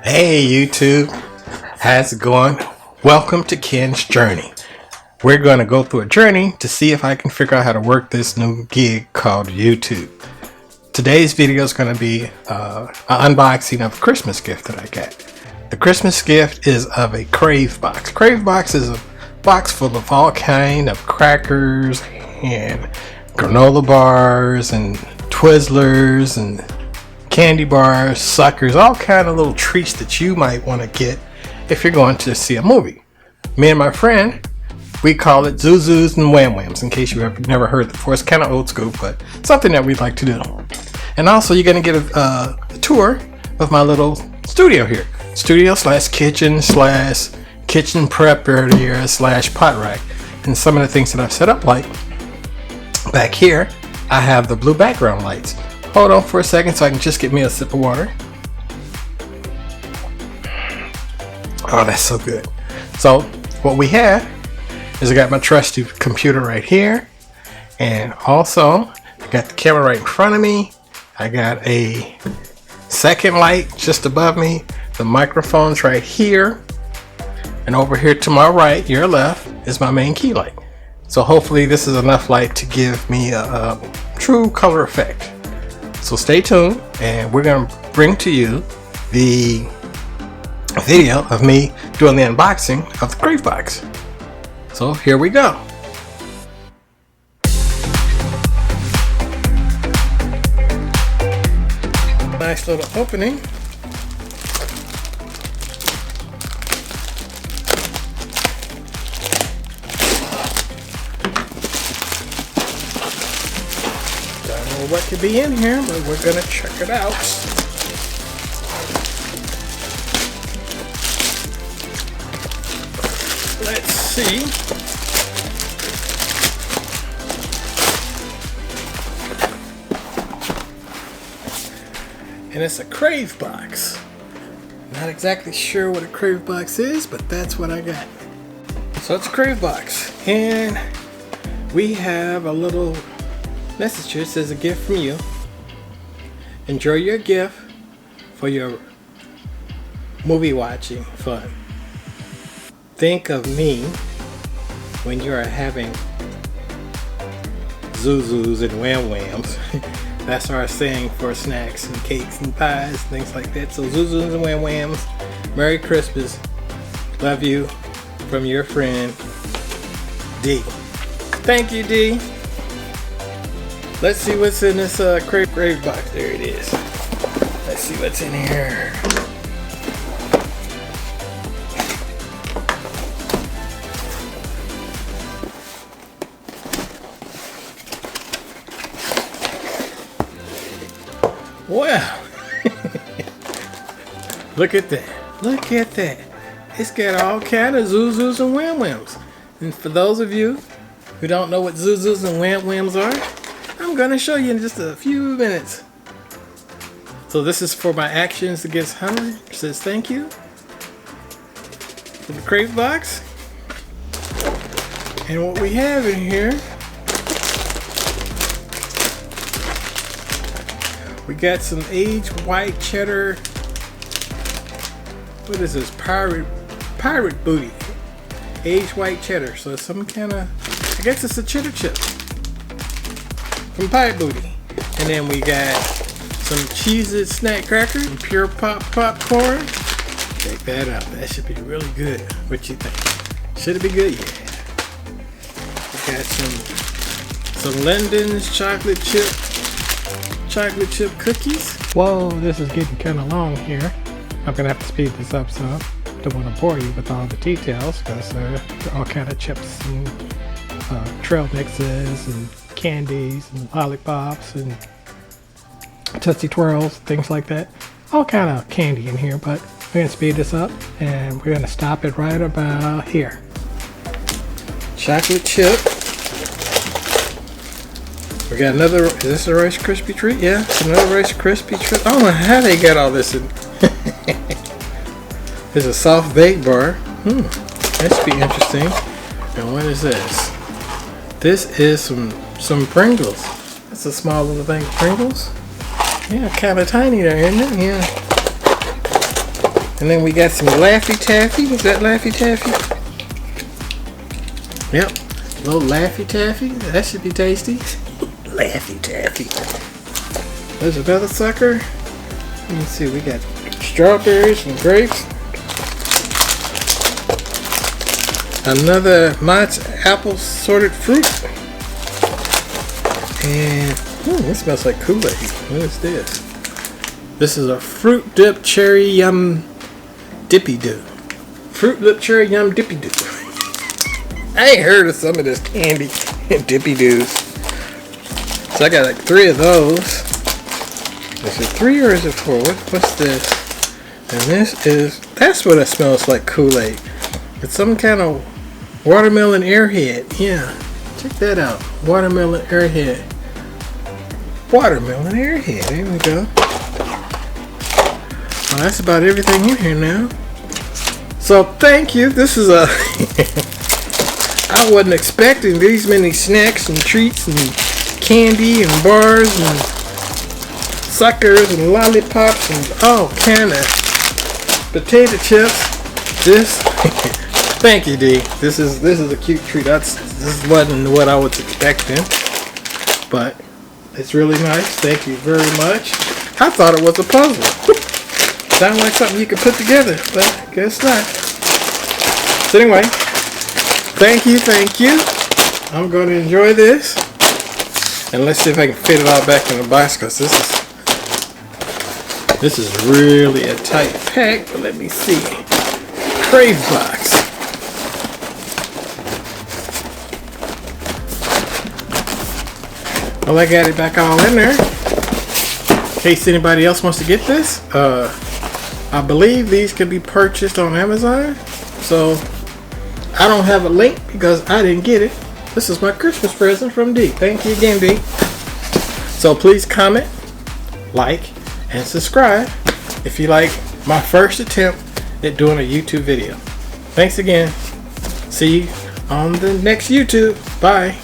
Hey YouTube, how's it going? Welcome to Ken's Journey. We're going to go through a journey to see if I can figure out how to work this new gig called YouTube. Today's video is going to be an unboxing of a Christmas gift that I got. The Christmas gift is of a Cravebox. Cravebox is a box full of all kind of crackers and granola bars and Twizzlers and candy bars, suckers, all kind of little treats that you might want to get if you're going to see a movie. Me and my friend, we call it Zuzus and Wham Whams, in case you have never heard it before. It's kind of old school, but something that we'd like to do. And also you're going to get a tour of my little studio here. Studio slash kitchen prep area slash pot rack. And some of the things that I've set up, like back here, I have the blue background lights. Hold on for a second so I can just get me a sip of water. Oh, that's so good. So what we have is I got my trusty computer right here. And also I got the camera right in front of me. I got a second light just above me. The microphone's right here. And over here to my right, your left, is my main key light. So hopefully this is enough light to give me a true color effect. So stay tuned, and we're going to bring to you the video of me doing the unboxing of the Cravebox. So here we go. Nice little opening. What could be in here, but we're gonna check it out. Let's see. And it's a Cravebox. Not exactly sure what a Cravebox is, but that's what I got. So it's a Cravebox, and we have a little message here. It says, a gift from you. Enjoy your gift for your movie watching fun. Think of me when you are having Zuzus and Wham Whams. That's our saying for snacks and cakes and pies, things like that. So Zuzus and Wham Whams, Merry Christmas. Love you, from your friend D. Thank you, D. Let's see what's in this Cravebox. There it is. Let's see what's in here. Wow. Look at that. Look at that. It's got all kind of Zuzus and Wham Whams. And for those of you who don't know what Zuzus and Wham Whams are, I'm going to show you in just a few minutes. So this is for my actions against hunger. It says thank you for the Cravebox. And what we have in here, we got some aged white cheddar. What is this? Pirate booty. Aged white cheddar. So it's some kind of, I guess it's a cheddar chip from Pirate Booty. And then we got some Cheez-It snack crackers and pure popcorn. Check that out. That should be really good. What you think? Should it be good? Yeah. We got some London's chocolate chip cookies. Whoa, this is getting kind of long here. I'm gonna have to speed this up some. Don't want to bore you with all the details because there are all kind of chips and trail mixes and candies and lollipops and Tootsie Twirls, things like that. All kind of candy in here, but we're going to speed this up and we're going to stop it right about here. Chocolate chip. We got another, is this a Rice Krispie treat? Yeah, it's another Rice Krispie treat. I don't know how they got all this in. There's a soft baked bar. That should be interesting. And what is this? This is some Pringles. That's a small little thing of Pringles. Yeah, kind of tiny there, isn't it? Yeah. And then we got some Laffy Taffy. Is that Laffy Taffy? Yep. Little Laffy Taffy. That should be tasty. Laffy Taffy. There's another sucker. Let me see. We got strawberries and grapes. Another Mott's apple sorted fruit. And it smells like Kool-Aid. What is this? This is a fruit dip cherry yum dippy doo. Fruit dip cherry yum dippy doo. I ain't heard of some of this candy and dippy doos. So I got like 3 of those. Is it 3 or is it 4? What's this? And this is, that's what it smells like, Kool-Aid. It's some kind of watermelon airhead. Yeah, check that out. Watermelon airhead. Watermelon airhead. There we go. Well, that's about everything in here now. So thank you. This is a I wasn't expecting these many snacks and treats and candy and bars and suckers and lollipops and all kind of potato chips. This thank you, D. This is a cute treat. This wasn't what I was expecting, but it's really nice. Thank you very much. I thought it was a puzzle. Sounds like something you could put together, but I guess not. So anyway, thank you. I'm going to enjoy this, and let's see if I can fit it all back in the box, because this is really a tight pack. But let me see. Cravebox. Well, I got it back all in there. In case anybody else wants to get this, I believe these can be purchased on Amazon. So I don't have a link because I didn't get it. This is my Christmas present from D. Thank you again, D. So please comment, like, and subscribe if you like my first attempt at doing a YouTube video. Thanks again. See you on the next YouTube. Bye.